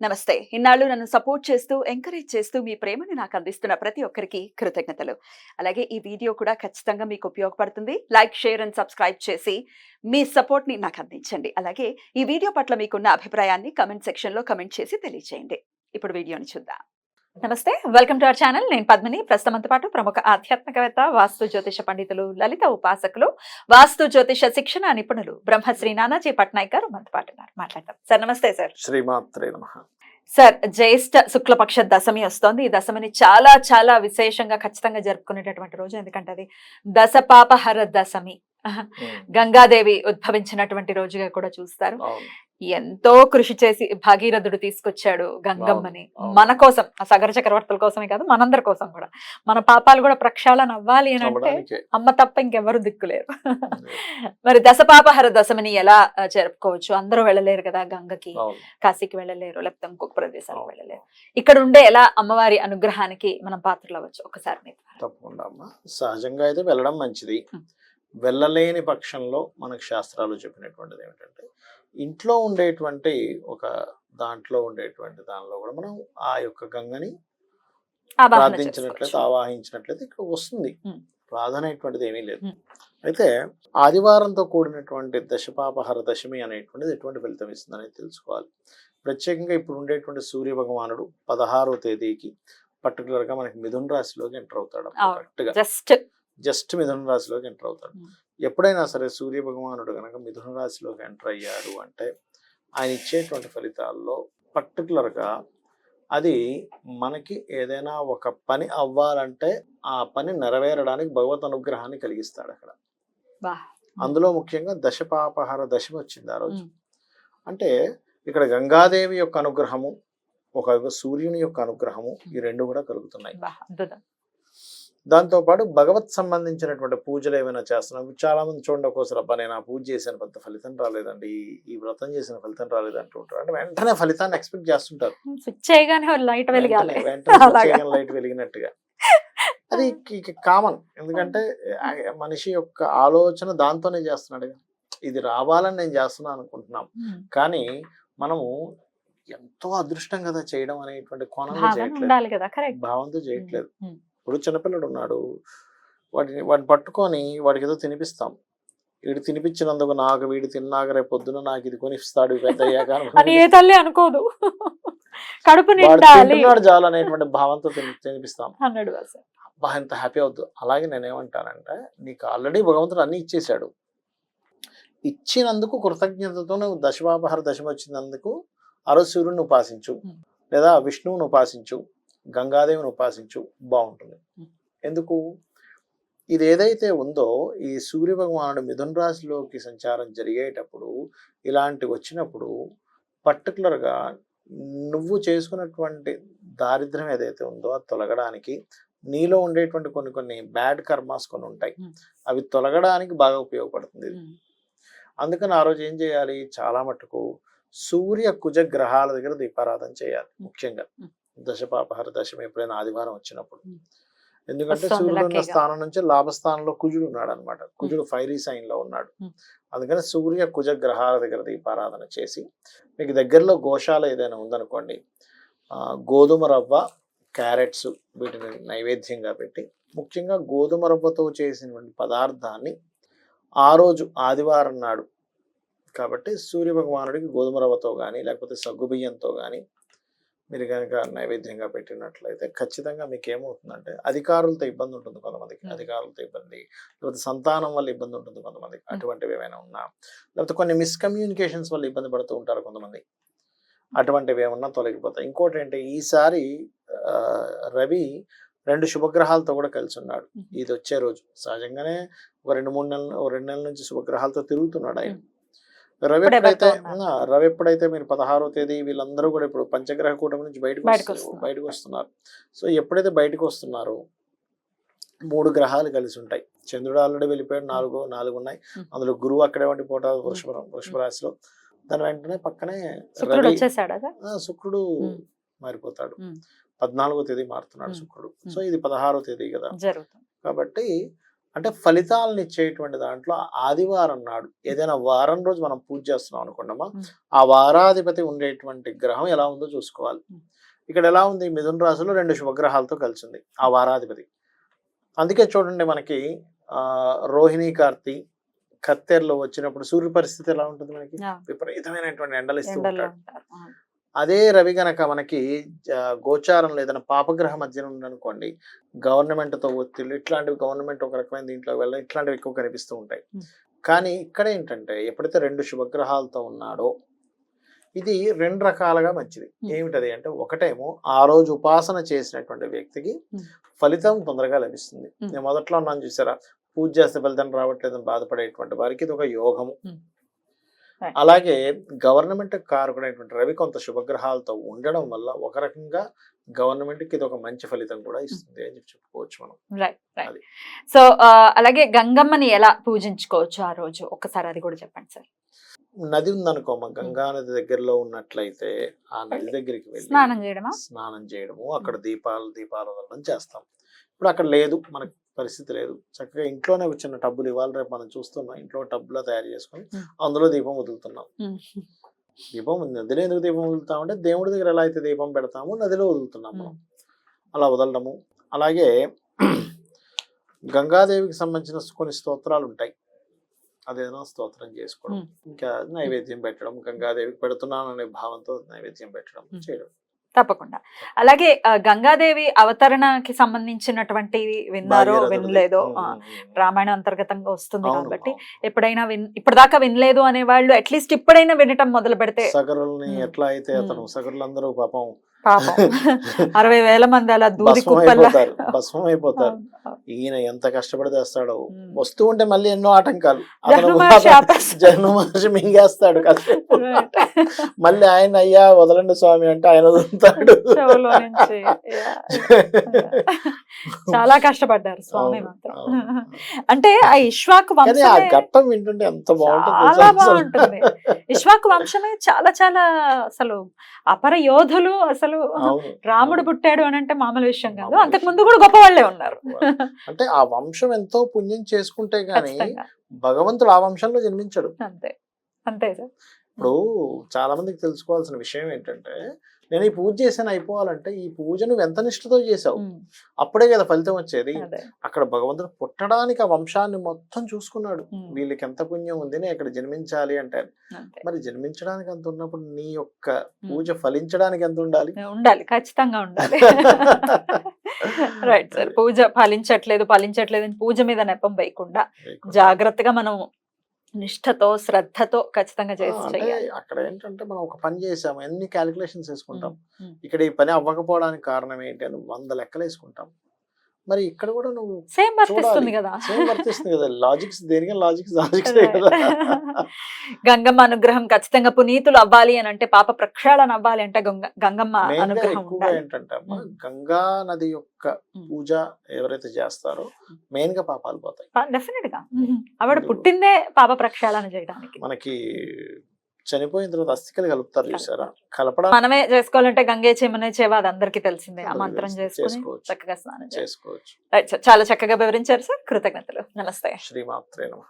నమస్తే. ఇన్నాళ్ళు నన్ను సపోర్ట్ చేస్తూ, ఎంకరేజ్ చేస్తూ మీ ప్రేమని నాకు అందిస్తున్న ప్రతి ఒక్కరికి కృతజ్ఞతలు. అలాగే ఈ వీడియో కూడా ఖచ్చితంగా మీకు ఉపయోగపడుతుంది. లైక్, షేర్ అండ్ సబ్స్క్రైబ్ చేసి మీ సపోర్ట్‌ని నాకు అందించండి. అలాగే ఈ వీడియో పట్ల మీకున్న అభిప్రాయాన్ని కామెంట్ సెక్షన్‌లో కామెంట్ చేసి తెలియజేయండి. ఇప్పుడు వీడియోని చూద్దాం. నమస్తే, వెల్కమ్ టు అవర్ ఛానల్. నేను పద్మిని. ప్రస్తుతంతో పాటు ప్రముఖ ఆధ్యాత్మికవేత్త, వాస్తు జ్యోతిష పండితులు, లలిత ఉపాసకులు, వాస్తు జ్యోతిష శిక్షణ నిపుణులు బ్రహ్మశ్రీ నానాజీ పట్నాయక్ గారు మనతో పాటు ఉన్నారు. మాట్లాడతాం. సార్ నమస్తే. సార్ శ్రీమాత్రే నమః. సార్, జ్యేష్ఠ శుక్లపక్ష దశమి వస్తోంది. ఈ దశమిని చాలా చాలా విశేషంగా ఖచ్చితంగా జరుపుకునేటటువంటి రోజు. ఎందుకంటే అది దశపాపహర దశమి, గంగాదేవి ఉద్భవించినటువంటి రోజుగా కూడా చూస్తారు. ఎంతో కృషి చేసి భగీరథుడు తీసుకొచ్చాడు గంగమ్మని మన కోసం, ఆ సగర చక్రవర్తుల కోసమే కాదు, మనందరి కోసం కూడా. మన పాపాలు కూడా ప్రక్షాళన అవ్వాలి అని అంటే అమ్మ తప్ప ఇంకెవరు దిక్కులేరు. మరి దశపాపహర దశమిని ఎలా జరుపుకోవచ్చు? అందరూ వెళ్ళలేరు కదా గంగకి, కాశీకి వెళ్ళలేరు, లేకపోతే ఇంకొక ప్రదేశాలకు వెళ్ళలేరు. ఇక్కడ ఉండే ఎలా అమ్మవారి అనుగ్రహానికి మనం పాత్రలు అవ్వచ్చు? ఒకసారి మీరు. తప్పకుండా అమ్మా. సహజంగా అయితే వెళ్ళడం మంచిది. వెళ్ళలేని పక్షంలో మనకు శాస్త్రాలు చెప్పినటువంటిది ఏమిటంటే, ఇంట్లో ఉండేటువంటి ఒక దాంట్లో దానిలో కూడా మనం ఆ యొక్క గంగని ప్రార్థించినట్లయితే, ఆవాహించినట్లయితే ఇక్కడ వస్తుంది. ప్రార్థనేటువంటిది ఏమీ లేదు. అయితే ఆదివారంతో కూడినటువంటి దశపాపహర దశమి అనేటువంటిది ఎటువంటి ఫలితం ఇస్తుంది అనేది తెలుసుకోవాలి. ప్రత్యేకంగా ఇప్పుడు ఉండేటువంటి సూర్య భగవానుడు 16వ తేదీకి పర్టికులర్ గా మనకి మిథున రాశిలోకి ఎంటర్ అవుతాడు. కరెక్ట్గా జస్ట్ మిథున రాశిలోకి ఎంటర్ అవుతాడు. ఎప్పుడైనా సరే సూర్య భగవానుడు కనుక మిథున రాశిలోకి ఎంటర్ అయ్యాడు అంటే ఆయన ఇచ్చేటువంటి ఫలితాల్లో పర్టికులర్గా అది మనకి ఏదైనా ఒక పని అవ్వాలంటే ఆ పని నెరవేరడానికి భగవత్ అనుగ్రహాన్ని కలిగిస్తాడు అక్కడ. అందులో ముఖ్యంగా దశపాపహర దశమి వచ్చింది ఆ రోజు. అంటే ఇక్కడ గంగాదేవి యొక్క అనుగ్రహము, ఒక సూర్యుని యొక్క అనుగ్రహము, ఈ రెండు కూడా కలుగుతున్నాయి. దాంతోపాటు భగవత్ సంబంధించినటువంటి పూజలు ఏమైనా చేస్తున్నాం. చాలా మంది చూడండి, ఒక్కోసారి అబ్బా నేను ఆ పూజ చేశాను పెద్ద ఫలితం రాలేదండి, ఈ వ్రతం చేసిన ఫలితం రాలేదు అంటుంటారు. అంటే వెంటనే ఫలితాన్ని ఎక్స్పెక్ట్ చేస్తుంటారు. లైట్ వెలిగినట్టుగా. అది కామన్. ఎందుకంటే మనిషి యొక్క ఆలోచన దాంతోనే చేస్తున్నాడు. ఇది రావాలని నేను చేస్తున్నాను అనుకుంటున్నాం, కానీ మనము ఎంతో అదృష్టం కదా చేయడం అనేటువంటి కోణంలో చేయట్లేదు, భావంతో చేయట్లేదు. ఇప్పుడు చిన్నపిల్లడు ఉన్నాడు, వాడిని పట్టుకొని వాడికి ఏదో తినిపిస్తాం. వీడు తినిపించినందుకు నాకు వీడు తిన్నాక రేపు పొద్దున నాకు ఇది కొనిస్తాడు పెద్ద అయ్యాక అనుకోదు, తింటున్నాడు చాలు అనేటువంటి భావంతో తినిపిస్తాం. అబ్బా ఎంత హ్యాపీ అవుతుంది. అలాగే నేనేమంటానంటే, నీకు ఆల్రెడీ భగవంతుడు అన్ని ఇచ్చేసాడు. ఇచ్చినందుకు కృతజ్ఞతతో నువ్వు దశపాపహర దశమి వచ్చినందుకు ఆ రోజు సూర్యుడిని ఉపాసించు, లేదా విష్ణువుని ఉపాసించు, గంగాదేవిని ఉపాసించు, బాగుంటుంది. ఎందుకు? ఇది ఏదైతే ఉందో, ఈ సూర్య భగవానుడు మిథున రాశిలోకి సంచారం జరిగేటప్పుడు ఇలాంటివి వచ్చినప్పుడు పర్టికులర్గా నువ్వు చేసుకున్నటువంటి దారిద్ర్యం ఏదైతే ఉందో అది తొలగడానికి, నీలో ఉండేటువంటి కొన్ని బ్యాడ్ కర్మాస్ కొన్ని ఉంటాయి, అవి తొలగడానికి బాగా ఉపయోగపడుతుంది. అందుకని ఆ రోజు ఏం చేయాలి? చాలా మటుకు సూర్య కుజ గ్రహాల దగ్గర దీపారాధన చేయాలి. ముఖ్యంగా దశపాపహర దశమి ఎప్పుడైనా ఆదివారం వచ్చినప్పుడు. ఎందుకంటే సూర్యుడు ఉన్న స్థానం నుంచి లాభస్థానంలో కుజుడు ఉన్నాడు అనమాట. కుజుడు ఫైరీ సైన్ లో ఉన్నాడు. అందుకని సూర్య కుజ గ్రహాల దగ్గర దీపారాధన చేసి, మీకు దగ్గరలో గోశాల ఏదైనా ఉందనుకోండి, గోధుమ రవ్వ, క్యారెట్స్ వీటిని నైవేద్యంగా పెట్టి, ముఖ్యంగా గోధుమ రవ్వతో చేసినటువంటి పదార్థాన్ని ఆ రోజు ఆదివారం నాడు కాబట్టి సూర్య భగవానుడికి గోధుమ రవ్వతో కానీ లేకపోతే సగ్గుబియ్యంతో కానీ మీరు కనుక నైవేద్యంగా పెట్టినట్లయితే ఖచ్చితంగా మీకు ఏమవుతుందంటే, అధికారులతో ఇబ్బంది ఉంటుంది కొంతమందికి, అధికారులతో ఇబ్బంది, లేకపోతే సంతానం వల్ల ఇబ్బంది ఉంటుంది కొంతమందికి, అటువంటివి ఏమైనా ఉన్నా, లేకపోతే కొన్ని మిస్కమ్యూనికేషన్స్ వల్ల ఇబ్బంది పడుతూ ఉంటారు కొంతమంది, అటువంటివి ఏమన్నా తొలగిపోతాయి. ఇంకోటి ఏంటి, ఈసారి రవి 2 శుభగ్రహాలతో కూడా కలిసి ఉన్నాడు. ఇది వచ్చే రోజు సహజంగానే ఒక 2 నెలల నుంచి శుభగ్రహాలతో తిరుగుతున్నాడు ఆయన. రవి ఎప్పుడైతే మీరు 16వ తేదీ వీళ్ళందరూ కూడా ఇప్పుడు పంచగ్రహ కూటమి నుంచి బయటకు వస్తున్నారు. సో ఎప్పుడైతే బయటకు వస్తున్నారో 3 గ్రహాలు కలిసి ఉంటాయి. చంద్రుడు ఆల్రెడీ వెళ్ళిపోయాడు, 4 ఉన్నాయి. అందులో గురువు అక్కడే ఉండిపోతాడు వృషభ రాశిలో. దాని వెంటనే పక్కనే శుక్రుడు మారిపోతాడు. 14వ తేదీ మారుతున్నాడు శుక్రుడు. సో ఇది 16వ తేదీ కదా, కాబట్టి అంటే ఫలితాలను ఇచ్చేటువంటి దాంట్లో ఆదివారం నాడు ఏదైనా వారం రోజు మనం పూజ చేస్తున్నాం అనుకున్నామా, ఆ వారాధిపతి ఉండేటువంటి గ్రహం ఎలా ఉందో చూసుకోవాలి. ఇక్కడ ఎలా ఉంది, మిథున రాశిలో 2 శుభగ్రహాలతో కలిసింది ఆ వారాధిపతి. అందుకే చూడండి మనకి రోహిణి కార్తీ కత్తెరలో వచ్చినప్పుడు సూర్య పరిస్థితి ఎలా ఉంటుంది, మనకి విపరీతమైనటువంటి ఎండలు ఇస్తూ ఉంటాడు. అదే రవి గనక మనకి గోచారంలో ఏదైనా పాపగ్రహ మధ్యన ఉందనుకోండి, గవర్నమెంట్ తో ఒత్తిళ్ళు ఇట్లాంటివి, గవర్నమెంట్ ఒక రకమైన దీంట్లో వెళ్ళడం ఇట్లాంటివి ఎక్కువ కనిపిస్తూ ఉంటాయి. కానీ ఇక్కడ ఏంటంటే ఎప్పుడైతే 2 శుభగ్రహాలతో ఉన్నాడో ఇది 2 రకాలుగా మంచిది. ఏమిటది అంటే, ఒకటేమో ఆ రోజు ఉపాసన చేసినటువంటి వ్యక్తికి ఫలితం తొందరగా లభిస్తుంది. నేను మొదట్లో ఉన్నాను చూసారా, పూజ చేస్తే ఫలితం రావట్లేదని బాధపడేటువంటి వారికి ఇది ఒక యోగము. అలాగే గవర్నమెంట్ కారకుడైనటువంటి రవి కొంత శుభగ్రహాలతో ఉండడం వల్ల ఒక రకంగా గవర్నమెంట్ కి ఇది ఒక మంచి ఫలితం కూడా ఇస్తుంది అని చెప్పుకోవచ్చు మనం. రైట్. సో అలాగే గంగమ్మని ఎలా పూజించుకోవచ్చు ఆ రోజు, ఒక్కసారి అది కూడా చెప్పండి సార్. నది ఉందనుకో, మా గంగా నది దగ్గరలో ఉన్నట్లయితే ఆ నది దగ్గరికి వెళ్ళి స్నానం చేయడము, అక్కడ దీపాలు వదలడం చేస్తాం. ఇప్పుడు అక్కడ లేదు, మనకు పరిస్థితి లేదు, చక్కగా ఇంట్లోనే చిన్న టబ్బులు, ఇవాళ రేపు మనం చూస్తున్నాం ఇంట్లో టబ్బులో తయారు చేసుకొని అందులో దీపం వదులుతున్నాం. దీపం నదిలో ఎందుకు దీపం వదులుతామంటే, దేవుడి దగ్గర ఎలా అయితే దీపం పెడతామో నదిలో వదులుతున్నాం మనం, అలా వదలడము. అలాగే గంగాదేవికి సంబంధించిన కొన్ని స్తోత్రాలు ఉంటాయి, అదేదో స్తోత్రం చేసుకోవడం, ఇంకా నైవేద్యం పెట్టడం, గంగాదేవికి పెడుతున్నాను అనే భావంతో నైవేద్యం పెట్టడం చేయడం. తప్పకుండా. అలాగే గంగాదేవి అవతరణకి సంబంధించినటువంటి విన్నారో వినలేదో, రామాయణ అంతర్గతంగా వస్తుంది కాబట్టి ఎప్పుడైనా ఇప్పటిదాకా వినలేదు అనే వాళ్ళు అట్లీస్ట్ ఇప్పుడైనా వినటం మొదలు పెడితే, సగరుల్ని ఎట్లా అయితే అతను సగరులందరూ పాపం 60,000 మంది అలా దూది కుప్పల్లా భస్మం అయిపోతారు. ఈయన ఎంత కష్టపడి తెస్తాడో, వస్తూ ఉంటే మళ్ళీ ఎన్నో ఆటంకాలు, జగన్ మహర్షి మింగేస్తాడు కాసేపు, మళ్ళీ ఆయన అయ్యా వదలండి స్వామి అంటే ఆయన వదులుతాడు. చాలా కష్టపడ్డారు స్వామి మాత్రం. అంటే ఆ ఇష్వాకు ఆ ఘట్టం వింటుంటే ఎంత బాగుంటుంది. ఇష్వాకు వంశమే చాలా చాలా అసలు అపర యోధులు. అసలు రాముడు పుట్టాడు అని అంటే మామూలు విషయం కాదు, అంతకు ముందు కూడా గొప్ప వాళ్ళే ఉన్నారు. అంటే ఆ వంశం ఎంతో పుణ్యం చేసుకుంటే గానీ భగవంతుడు ఆ వంశంలో జన్మించాడు. అంతే అంతే సార్. ఇప్పుడు చాలా మందికి తెలుసుకోవాల్సిన విషయం ఏంటంటే, నేను ఈ పూజ చేశాను అయిపోవాలంటే, ఈ పూజ నువ్వు ఎంత నిష్ఠతో చేసావు అప్పుడే కదా ఫలితం వచ్చేది. అక్కడ భగవంతుడు పుట్టడానికి ఆ వంశాన్ని మొత్తం చూసుకున్నాడు, వీళ్ళకి ఎంత పుణ్యం ఉంది, నేను ఇక్కడ జన్మించాలి అంటే. మరి జన్మించడానికి అంత ఉన్నప్పుడు నీ యొక్క పూజ ఫలించడానికి ఎంత ఉండాలి? ఉండాలి, ఖచ్చితంగా ఉండాలి. Right sir. పూజ ఫలించట్లేదు అని పూజ మీద నెపం వేయకుండా జాగ్రత్తగా మనం నిష్ఠతో శ్రద్ధతో ఖచ్చితంగా చేయాలి. అక్కడ ఏంటంటే మనం ఒక పని చేసాము, ఎన్ని క్యాలిక్యులేషన్స్ వేసుకుంటాం, ఇక్కడ ఈ పని అవ్వకపోవడానికి కారణం ఏంటి అని 100 లెక్కలు వేసుకుంటాం. మరి ఇక్కడ కూడా నువ్వు సేమ్ వర్తిస్తుంది కదా, లాజిక్స్ దేనికి లాజిక్స్ కదా. గంగమ్మ అనుగ్రహం ఖచ్చితంగా పునీతులు అవ్వాలి అని అంటే, పాప ప్రక్షాళన అవ్వాలి అంటే గంగమ్మ అనుగ్రహం ఏంటంటే, గంగా నది యొక్క పూజ ఎవరైతే చేస్తారో మెయిన్ గా పాపాలు పోతాయి. డెఫినెట్ గా ఆవిడ పుట్టిందే పాప ప్రక్షాళన చేయడానికి. మనకి చనిపోయిన తర్వాత అస్థికలు కలుపుతారు చూసారా, కలపడం మనమే చేసుకోవాలంటే గంగే చెమనే చేవ, అది అందరికీ తెలిసిందే. ఆ మంత్రం చేసుకుని చక్కగా స్నానం చేసుకోవచ్చు. చాలా చక్కగా వివరించారు సార్, కృతజ్ఞతలు. నమస్తే. శ్రీమాత్రే నమః.